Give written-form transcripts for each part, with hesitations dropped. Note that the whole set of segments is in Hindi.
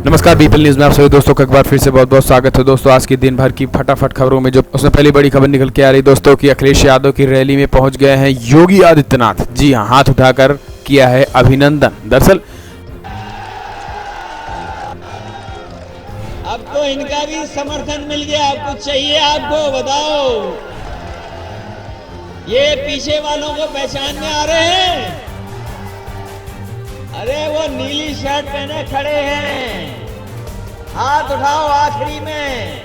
नमस्कार, बीपीएल न्यूज में आप सभी दोस्तों का एक बार फिर से बहुत बहुत स्वागत है। दोस्तों, आज की दिन भर की फटाफट खबरों में जो उसमें पहली बड़ी खबर निकल के आ रही दोस्तों कि अखिलेश यादव की रैली में पहुंच गए हैं योगी आदित्यनाथ। जी हां, हाथ उठाकर किया है अभिनंदन। दरअसल अब तो इनका भी समर्थन मिल गया। अब कुछ चाहिए आपको, बताओ। ये पीछे वालों को पहचान में आ रहे हैं? अरे वो नीली शर्ट पहने खड़े हैं, हाथ उठाओ आखिरी में।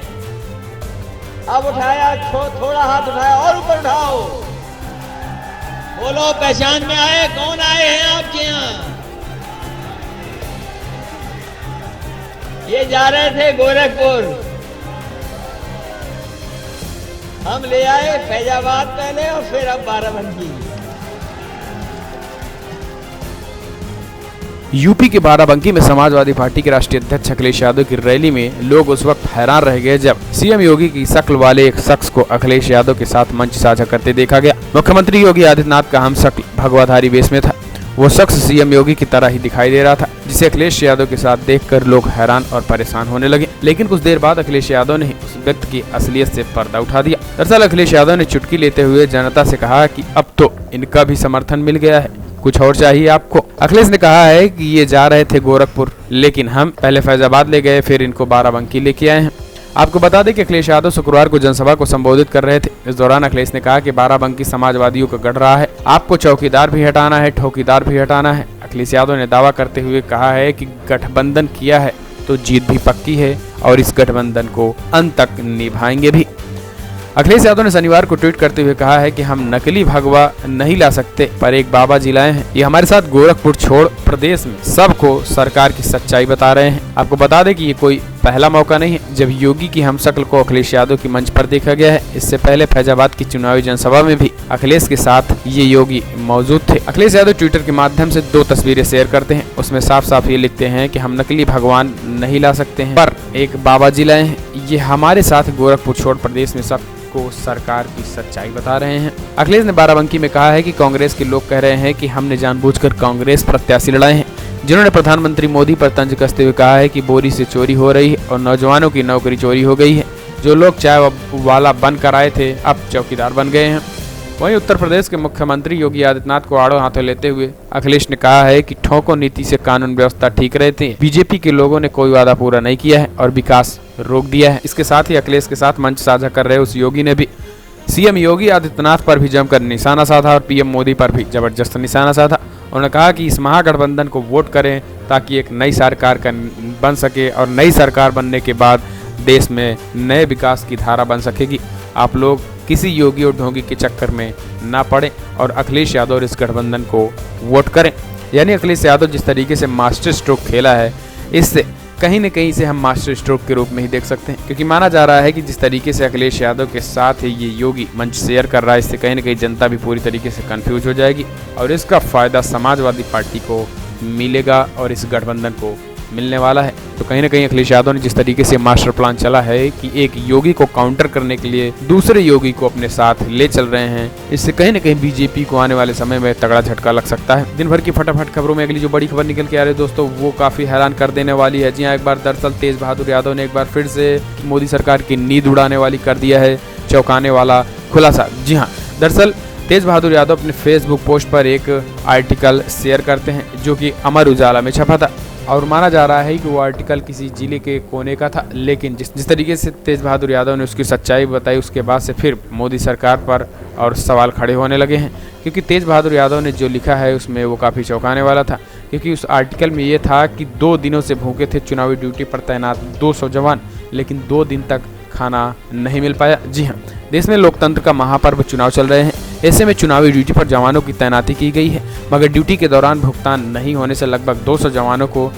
अब उठाया, थोड़ा हाथ उठाया और ऊपर उठाओ। बोलो, पहचान में आए? कौन आए हैं आपके यहाँ? ये जा रहे थे गोरखपुर, हम ले आए फैजाबाद पहले और फिर अब बाराबंकी। यूपी के बाराबंकी में समाजवादी पार्टी के राष्ट्रीय अध्यक्ष अखिलेश यादव की रैली में लोग उस वक्त हैरान रह गए जब सीएम योगी की शक्ल वाले एक शख्स को अखिलेश यादव के साथ मंच साझा करते देखा गया। मुख्यमंत्री योगी आदित्यनाथ का हम शक्ल भगवाधारी वेश में था। वो शख्स सीएम योगी की तरह ही दिखाई दे रहा था, जिसे अखिलेश यादव के साथ देखकर लोग हैरान और परेशान होने लगे। लेकिन कुछ देर बाद अखिलेश यादव ने उस व्यक्ति की असलियत से पर्दा उठा दिया। दरअसल अखिलेश यादव ने चुटकी लेते हुए जनता से कहा कि अब तो इनका भी समर्थन मिल गया है, कुछ और चाहिए आपको। अखिलेश ने कहा है कि ये जा रहे थे गोरखपुर, लेकिन हम पहले फैजाबाद ले गए, फिर इनको बाराबंकी लेके आए हैं। आपको बता दें कि अखिलेश यादव शुक्रवार को जनसभा को संबोधित कर रहे थे। इस दौरान अखिलेश ने कहा कि बाराबंकी समाजवादियों का गढ़ रहा है, आपको चौकीदार भी हटाना है, ठौकीदार भी हटाना है। अखिलेश यादव ने दावा करते हुए कहा है कि गठबंधन किया है तो जीत भी पक्की है और इस गठबंधन को अंत तक निभाएंगे भी। अखिलेश यादव ने शनिवार को ट्वीट करते हुए कहा है कि हम नकली भगवा नहीं ला सकते, पर एक बाबा जी लाए हैं। ये हमारे साथ गोरखपुर छोड़ प्रदेश में सबको सरकार की सच्चाई बता रहे हैं। आपको बता दें कि ये कोई पहला मौका नहीं है जब योगी की हमशक्ल को अखिलेश यादव की मंच पर देखा गया है। इससे पहले फैजाबाद की चुनावी जनसभा में भी अखिलेश के साथ ये योगी मौजूद थे। अखिलेश यादव ट्विटर के माध्यम से 2 तस्वीरें शेयर करते हैं। उसमें साफ साफ ये लिखते हैं कि हम नकली भगवान नहीं ला सकते हैं, पर एक बाबा जी लाए हैं। ये हमारे साथ गोरखपुर छोड़ प्रदेश में सब को सरकार की सच्चाई बता रहे हैं। अखिलेश ने बाराबंकी में कहा है कि कांग्रेस के लोग कह रहे हैं कि हमने जानबूझकर कांग्रेस प्रत्याशी लड़ाए हैं, जिन्होंने प्रधानमंत्री मोदी पर तंज कसते हुए कहा है कि बोरी से चोरी हो रही है और नौजवानों की नौकरी चोरी हो गई है। जो लोग चाय वाला बन कर आए थे अब चौकीदार बन गए हैं। वहीं उत्तर प्रदेश के मुख्यमंत्री योगी आदित्यनाथ को आड़ो हाथों लेते हुए अखिलेश ने कहा है कि ठोको नीति से कानून व्यवस्था ठीक रहती है। बीजेपी के लोगों ने कोई वादा पूरा नहीं किया है और विकास रोक दिया है। इसके साथ ही अखिलेश के साथ मंच साझा कर रहे उस योगी ने भी सीएम योगी आदित्यनाथ पर भी जमकर निशाना साधा और पीएम मोदी पर भी जबरदस्त निशाना साधा। उन्होंने कहा कि इस महागठबंधन को वोट करें ताकि एक नई सरकार बन सके और नई सरकार बनने के बाद देश में नए विकास की धारा बन सकेगी। आप लोग किसी योगी और ढोंगी के चक्कर में ना पड़े और अखिलेश यादव और इस गठबंधन को वोट करें। यानी अखिलेश यादव जिस तरीके से मास्टर स्ट्रोक खेला है, इससे कहीं न कहीं से हम मास्टर स्ट्रोक के रूप में ही देख सकते हैं, क्योंकि माना जा रहा है कि जिस तरीके से अखिलेश यादव के साथ ही ये योगी मंच शेयर कर रहा है, इससे कहीं न कहीं जनता भी पूरी तरीके से कंफ्यूज हो जाएगी और इसका फायदा समाजवादी पार्टी को मिलेगा और इस गठबंधन को मिलने वाला है। तो कहीं ना कहीं अखिलेश यादव ने जिस तरीके से मास्टर प्लान चला है कि एक योगी को काउंटर करने के लिए दूसरे योगी को अपने साथ ले चल रहे हैं, इससे कहीं ना कहीं बीजेपी को आने वाले समय में तगड़ा झटका लग सकता है। दिन भर की फटाफट खबरों में अगली जो बड़ी खबर निकल के आ रही है दोस्तों, वो काफी हैरान कर देने वाली है। जी हाँ, एक बार दरअसल तेज बहादुर यादव ने एक बार फिर से मोदी सरकार की नींद उड़ाने वाली कर दिया है चौंकाने वाला खुलासा। जी हाँ, दरअसल तेज बहादुर यादव अपने फेसबुक पोस्ट पर एक आर्टिकल शेयर करते हैं जो कि अमर उजाला में छपा था और माना जा रहा है कि वो आर्टिकल किसी जिले के कोने का था। लेकिन जिस तरीके से तेज बहादुर यादव ने उसकी सच्चाई बताई, उसके बाद से फिर मोदी सरकार पर और सवाल खड़े होने लगे हैं, क्योंकि तेज बहादुर यादव ने जो लिखा है उसमें वो काफ़ी चौंकाने वाला था। क्योंकि उस आर्टिकल में ये था कि 2 दिनों से भूखे थे चुनावी ड्यूटी पर तैनात 200 जवान, लेकिन 2 दिन तक खाना नहीं मिल पाया। जी हाँ, देश में लोकतंत्र का महापर्व चुनाव चल रहे हैं, ऐसे में चुनावी ड्यूटी पर जवानों की तैनाती की गई है, मगर ड्यूटी के दौरान भुगतान नहीं होने से लगभग 200 जवानों को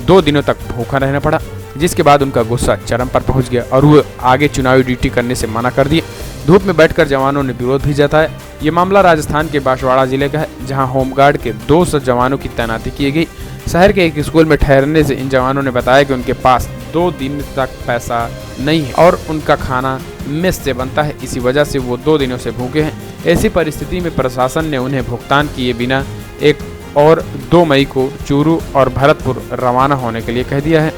2 दिनों तक भूखा रहना पड़ा, जिसके बाद उनका गुस्सा चरम पर पहुंच गया और वो आगे चुनावी ड्यूटी करने से मना कर दिए। धूप में बैठकर जवानों ने विरोध भी जताया। ये मामला राजस्थान के बांसवाड़ा जिले का है, जहां होमगार्ड के 200 जवानों की तैनाती की गई। शहर के एक स्कूल में ठहरने से इन जवानों ने बताया कि उनके पास 2 दिन तक पैसा नहीं है और उनका खाना मेस से बनता है, इसी वजह से वो 2 दिनों से भूखे हैं। ऐसी परिस्थिति में प्रशासन ने उन्हें भुगतान किए बिना एक और 2 मई को चूरू और भरतपुर रवाना होने के लिए कह दिया है।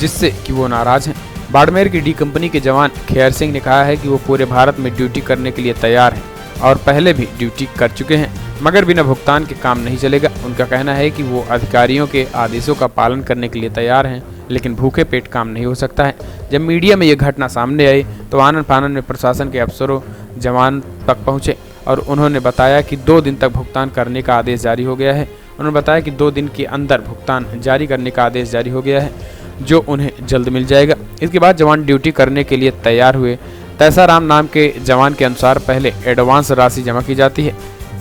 जिससे कि वो नाराज हैं। बाड़मेर की डी कंपनी के जवान खैर सिंह ने कहा है कि वो पूरे भारत में ड्यूटी करने के लिए तैयार हैं और पहले भी ड्यूटी कर चुके हैं, मगर बिना भुगतान के काम नहीं चलेगा। उनका कहना है कि वो अधिकारियों के आदेशों का पालन करने के लिए तैयार हैं, लेकिन भूखे पेट काम नहीं हो सकता है। जब मीडिया में ये घटना सामने आई तो आनन फानन में प्रशासन के अफसरों जवान तक पहुंचे और उन्होंने बताया कि 2 दिन तक भुगतान करने का आदेश जारी हो गया है। उन्होंने बताया कि 2 दिन के अंदर भुगतान जारी करने का आदेश जारी हो गया है, जो उन्हें जल्द मिल जाएगा। इसके बाद जवान ड्यूटी करने के लिए तैयार हुए। तैसाराम नाम के जवान के अनुसार पहले एडवांस राशि जमा की जाती है,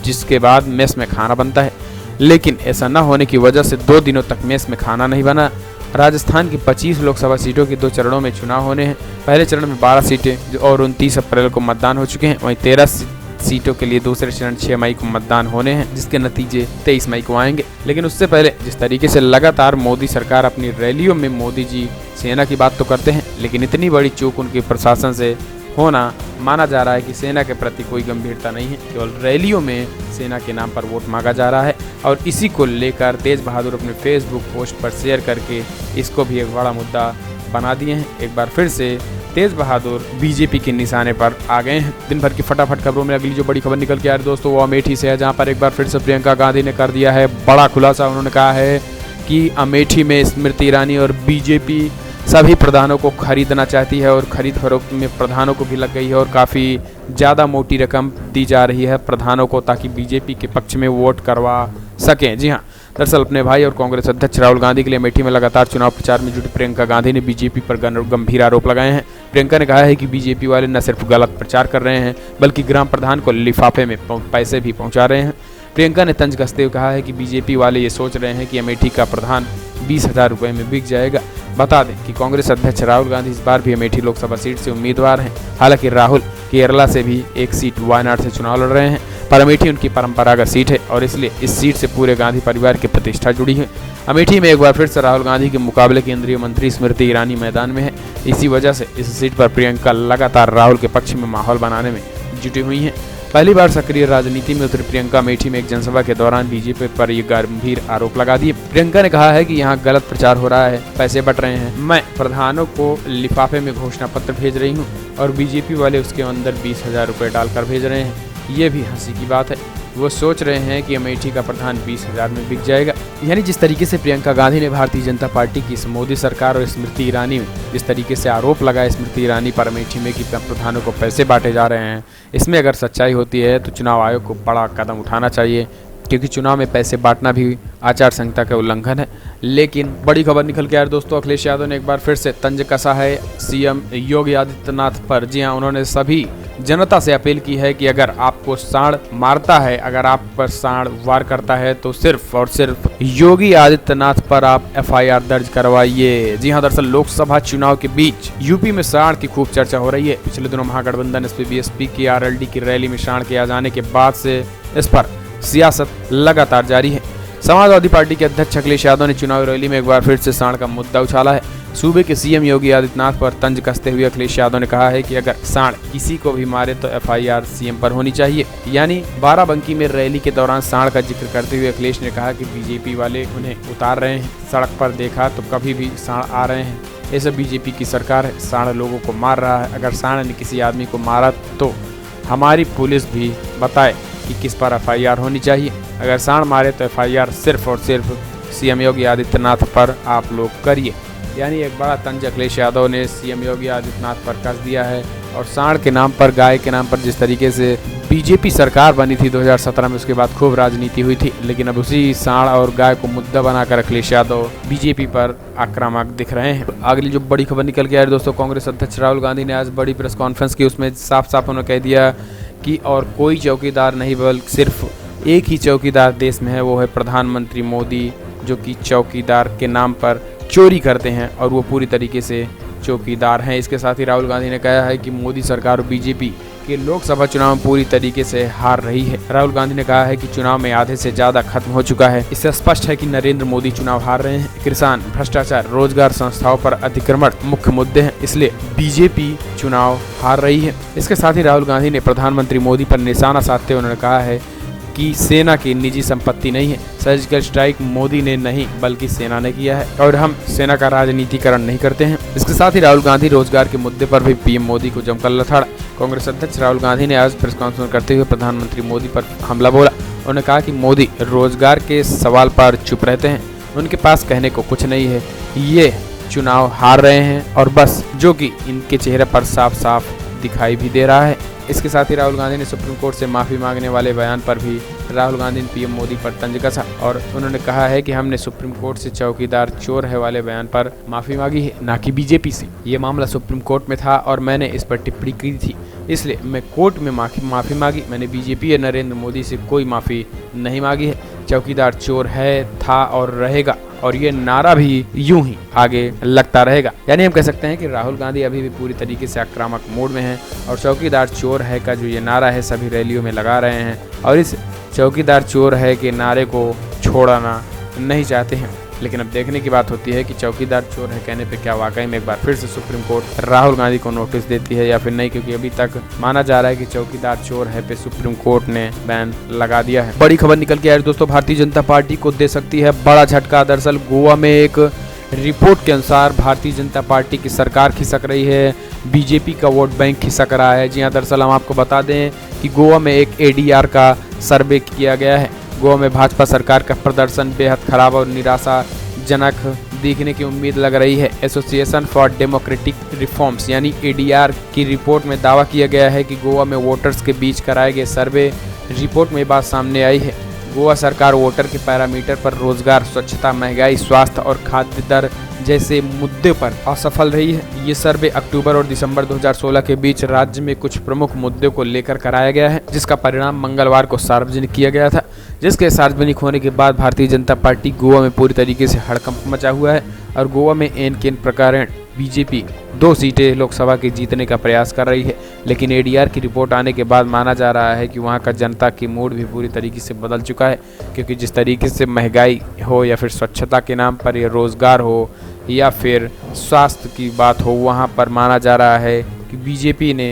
जिसके बाद मेस में खाना बनता है, लेकिन ऐसा न होने की वजह से 2 दिनों तक मेस में खाना नहीं बना। राजस्थान की 25 लोकसभा सीटों की 2 चरणों में चुनाव होने हैं। पहले चरण में 12 सीटें और 29 अप्रैल को मतदान हो चुके हैं। वहीं 13 सीटों के लिए दूसरे चरण 6 मई को मतदान होने हैं, जिसके नतीजे 23 मई को आएंगे। लेकिन उससे पहले जिस तरीके से लगातार मोदी सरकार अपनी रैलियों में मोदी जी सेना की बात तो करते हैं, लेकिन इतनी बड़ी चूक उनके प्रशासन से होना माना जा रहा है कि सेना के प्रति कोई गंभीरता नहीं है, केवल रैलियों में सेना के नाम पर वोट मांगा जा रहा है। और इसी को लेकर तेज बहादुर अपने फेसबुक पोस्ट पर शेयर करके इसको भी एक बड़ा मुद्दा बना दिए हैं। एक बार फिर से तेज बहादुर बीजेपी के निशाने पर आ गए हैं। दिन भर की फटाफट खबरों में अगली जो बड़ी खबर निकल के आ रही है दोस्तों, वो अमेठी से है, जहां पर एक बार फिर से प्रियंका गांधी ने कर दिया है बड़ा खुलासा। उन्होंने कहा है कि अमेठी में स्मृति ईरानी और बीजेपी सभी प्रधानों को खरीदना चाहती है और खरीद फरोख्त में प्रधानों को भी लग गई है और काफ़ी ज़्यादा मोटी रकम दी जा रही है प्रधानों को, ताकि बीजेपी के पक्ष में वोट करवा सकें। जी हाँ, दरअसल अपने भाई और कांग्रेस अध्यक्ष राहुल गांधी के लिए अमेठी में लगातार चुनाव प्रचार में जुटी प्रियंका गांधी ने बीजेपी पर गंभीर आरोप लगाए हैं। प्रियंका ने कहा है कि बीजेपी वाले न सिर्फ गलत प्रचार कर रहे हैं, बल्कि ग्राम प्रधान को लिफाफे में पैसे भी पहुंचा रहे हैं। प्रियंका ने तंज कसते हुए कहा है कि बीजेपी वाले ये सोच रहे हैं कि अमेठी का प्रधान 20,000 रुपये में बिक जाएगा। बता दें कि कांग्रेस अध्यक्ष राहुल गांधी इस बार भी अमेठी लोकसभा सीट से उम्मीदवार हैं। हालांकि राहुल केरला से भी एक सीट वायनाड से चुनाव लड़ रहे हैं, पर अमेठी उनकी परंपरागत सीट है और इसलिए इस सीट से पूरे गांधी परिवार की प्रतिष्ठा जुड़ी है। अमेठी में एक बार फिर से राहुल गांधी के मुकाबले केंद्रीय मंत्री स्मृति ईरानी मैदान में है। इसी वजह से इस सीट पर प्रियंका लगातार राहुल के पक्ष में माहौल बनाने में जुटी हुई हैं। पहली बार सक्रिय राजनीति में उतरी प्रियंका अमेठी में एक जनसभा के दौरान बीजेपी पर ये गंभीर आरोप लगा दिए। प्रियंका ने कहा है कि यहाँ गलत प्रचार हो रहा है, पैसे बट रहे हैं, मैं प्रधानों को लिफाफे में घोषणा पत्र भेज रही हूँ और बीजेपी वाले उसके अंदर 20,000 रुपये डालकर भेज रहे हैं। ये भी हंसी की बात है। वो सोच रहे हैं कि अमेठी का प्रधान 20,000 में बिक जाएगा। यानी जिस तरीके से प्रियंका गांधी ने भारतीय जनता पार्टी की इस मोदी सरकार और स्मृति ईरानी में जिस तरीके से आरोप लगाया स्मृति ईरानी पर अमेठी में कि प्रधानों को पैसे बांटे जा रहे हैं, इसमें अगर सच्चाई होती है तो चुनाव आयोग को बड़ा कदम उठाना चाहिए, क्योंकि चुनाव में पैसे बांटना भी आचार संहिता का उल्लंघन है। लेकिन बड़ी खबर निकल के आ रही दोस्तों, अखिलेश यादव ने एक बार फिर से तंज कसा है सीएम योगी आदित्यनाथ पर। जी हाँ, उन्होंने सभी जनता से अपील की है कि अगर आपको सांड मारता है, अगर आप पर सांड वार करता है, तो सिर्फ और सिर्फ योगी आदित्यनाथ पर आप FIR दर्ज करवाइए। जी हाँ, दरअसल लोकसभा चुनाव के बीच यूपी में सांड की खूब चर्चा हो रही है। पिछले दिनों महागठबंधन SP-BSP की RLD की रैली में सांड के आ जाने के बाद से इस पर सियासत लगातार जारी है। समाजवादी पार्टी के अध्यक्ष अखिलेश यादव ने चुनावी रैली में एक बार फिर से सांड का मुद्दा उछाला है। सूबे के सीएम योगी आदित्यनाथ पर तंज कसते हुए अखिलेश यादव ने कहा है कि अगर सांड किसी को भी मारे तो FIR सीएम पर होनी चाहिए। यानी बाराबंकी में रैली के दौरान सांड का जिक्र करते हुए अखिलेश ने कहा कि बीजेपी वाले उन्हें उतार रहे हैं, सड़क पर देखा तो कभी भी सांड आ रहे हैं। ये सब बीजेपी की सरकार है, सांड लोगों को मार रहा है। अगर सांड ने किसी आदमी को मारा तो हमारी पुलिस भी बताए कि किस पर FIR होनी चाहिए। अगर सांड मारे तो FIR सिर्फ और सिर्फ सीएम योगी आदित्यनाथ पर आप लोग करिए। यानी एक बड़ा तंज अखिलेश यादव ने सीएम योगी आदित्यनाथ पर कस दिया है। और सांड के नाम पर, गाय के नाम पर जिस तरीके से बीजेपी सरकार बनी थी 2017 में, उसके बाद खूब राजनीति हुई थी, लेकिन अब उसी सांड और गाय को मुद्दा बनाकर अखिलेश यादव बीजेपी पर आक्रामक दिख रहे हैं। अगली जो बड़ी खबर निकल के आ रही दोस्तों, कांग्रेस अध्यक्ष राहुल गांधी ने आज बड़ी प्रेस कॉन्फ्रेंस की। उसमें साफ साफ उन्होंने कह दिया कि और कोई चौकीदार नहीं, बल्कि सिर्फ एक ही चौकीदार देश में है, वो है प्रधानमंत्री मोदी, जो कि चौकीदार के नाम पर चोरी करते हैं और वो पूरी तरीके से चौकीदार हैं। इसके साथ ही राहुल गांधी ने कहा है कि मोदी सरकार और बीजेपी के लोकसभा चुनाव में पूरी तरीके से हार रही है। राहुल गांधी ने कहा है कि चुनाव में आधे से ज्यादा खत्म हो चुका है। इससे स्पष्ट है कि नरेंद्र मोदी चुनाव हार रहे हैं। किसान, भ्रष्टाचार, रोजगार, संस्थाओं पर अतिक्रमण मुख्य मुद्दे हैं, इसलिए बीजेपी चुनाव हार रही है। इसके साथ ही राहुल गांधी ने प्रधानमंत्री मोदी पर निशाना साधते हुए उन्होंने कहा है कि सेना की निजी संपत्ति नहीं है। सर्जिकल स्ट्राइक मोदी ने नहीं बल्कि सेना ने किया है और हम सेना का राजनीतिकरण नहीं करते हैं। इसके साथ ही राहुल गांधी रोजगार के मुद्दे पर भी पीएम मोदी को जमकर लताड़ा। कांग्रेस अध्यक्ष राहुल गांधी ने आज प्रेस कॉन्फ्रेंस करते हुए प्रधानमंत्री मोदी पर हमला बोला। उन्होंने कहा कि मोदी रोजगार के सवाल पर चुप रहते हैं, उनके पास कहने को कुछ नहीं है, ये चुनाव हार रहे हैं और बस, जो कि इनके चेहरे पर साफ साफ दिखाई भी दे रहा है। इसके साथ ही राहुल गांधी ने सुप्रीम कोर्ट से माफी मांगने वाले बयान पर भी राहुल गांधी ने पीएम मोदी पर तंज कसा और उन्होंने कहा है कि हमने सुप्रीम कोर्ट से चौकीदार चोर है वाले बयान पर माफी मांगी है, ना कि बीजेपी से। ये मामला सुप्रीम कोर्ट में था और मैंने इस पर टिप्पणी की थी, इसलिए मैं कोर्ट में माफी मांगी। मैंने बीजेपी या नरेंद्र मोदी से कोई माफी नहीं मांगी है। चौकीदार चोर है, था और रहेगा और ये नारा भी यूं ही आगे लगता रहेगा। यानी हम कह सकते हैं कि राहुल गांधी अभी भी पूरी तरीके से आक्रामक मोड में हैं और चौकीदार चोर है का जो ये नारा है सभी रैलियों में लगा रहे हैं और इस चौकीदार चोर है के नारे को छोड़ना नहीं चाहते हैं। लेकिन अब देखने की बात होती है कि चौकीदार चोर है कहने पे क्या वाकई में एक बार फिर से सुप्रीम कोर्ट राहुल गांधी को नोटिस देती है या फिर नहीं, क्योंकि अभी तक माना जा रहा है कि चौकीदार चोर है पे सुप्रीम कोर्ट ने बैन लगा दिया है। बड़ी खबर निकल के आई दोस्तों, भारतीय जनता पार्टी को दे सकती है बड़ा झटका। दरअसल गोवा में एक रिपोर्ट के अनुसार भारतीय जनता पार्टी की सरकार खिसक रही है, बीजेपी का वोट बैंक खिसक रहा है। जी हाँ, दरअसल हम आपको बता दें कि गोवा में एक ADR का सर्वे किया गया है। गोवा में भाजपा सरकार का प्रदर्शन बेहद खराब और निराशाजनक दिखने की उम्मीद लग रही है। एसोसिएशन फॉर डेमोक्रेटिक रिफॉर्म्स यानी ADR की रिपोर्ट में दावा किया गया है कि गोवा में वोटर्स के बीच कराए गए सर्वे रिपोर्ट में बात सामने आई है। गोवा सरकार वोटर के पैरामीटर पर रोजगार, स्वच्छता, महंगाई, स्वास्थ्य और खाद्य दर जैसे मुद्दे पर असफल रही है। ये सर्वे अक्टूबर और दिसंबर 2016 के बीच राज्य में कुछ प्रमुख मुद्दों को लेकर कराया गया है, जिसका परिणाम मंगलवार को सार्वजनिक किया गया था। जिसके सार्वजनिक होने के बाद भारतीय जनता पार्टी गोवा में पूरी तरीके से हड़कंप मचा हुआ है और गोवा में एन प्रकार बीजेपी 2 सीटें लोकसभा के जीतने का प्रयास कर रही है। लेकिन ADR की रिपोर्ट आने के बाद माना जा रहा है कि वहां का जनता की मूड भी पूरी तरीके से बदल चुका है, क्योंकि जिस तरीके से महंगाई हो या फिर स्वच्छता के नाम पर या रोजगार हो या फिर स्वास्थ्य की बात हो, वहां पर माना जा रहा है कि बीजेपी ने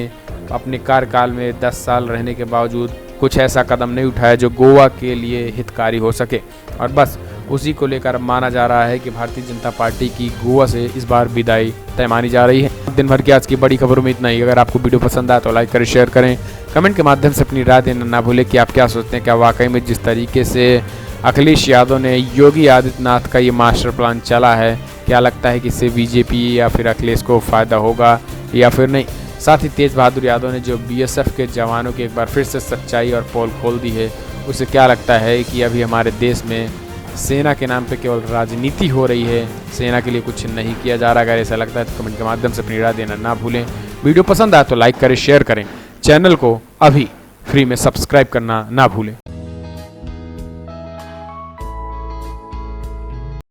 अपने कार्यकाल में 10 साल रहने के बावजूद कुछ ऐसा कदम नहीं उठाया जो गोवा के लिए हितकारी हो सके और बस उसी को लेकर माना जा रहा है कि भारतीय जनता पार्टी की गोवा से इस बार विदाई तय मानी जा रही है। दिन भर की आज की बड़ी खबरों में इतना ही। अगर आपको वीडियो पसंद आया तो लाइक करें, शेयर करें, कमेंट के माध्यम से अपनी राय देना ना भूलें कि आप क्या सोचते हैं। क्या वाकई में जिस तरीके से अखिलेश यादव ने योगी आदित्यनाथ का ये मास्टर प्लान चला है, क्या लगता है कि इससे बीजेपी या फिर अखिलेश को फ़ायदा होगा या फिर नहीं? साथ ही तेज बहादुर यादव ने जो BSF के जवानों की एक बार फिर से सच्चाई और पोल खोल दी है, उसे क्या लगता है कि अभी हमारे देश में सेना के नाम पे केवल राजनीति हो रही है, सेना के लिए कुछ नहीं किया जा रहा? अगर ऐसा लगता है तो कमेंट के माध्यम से अपनी राय देना ना भूलें। वीडियो पसंद आए तो लाइक करें, शेयर करें, चैनल को अभी फ्री में सब्सक्राइब करना ना भूलें।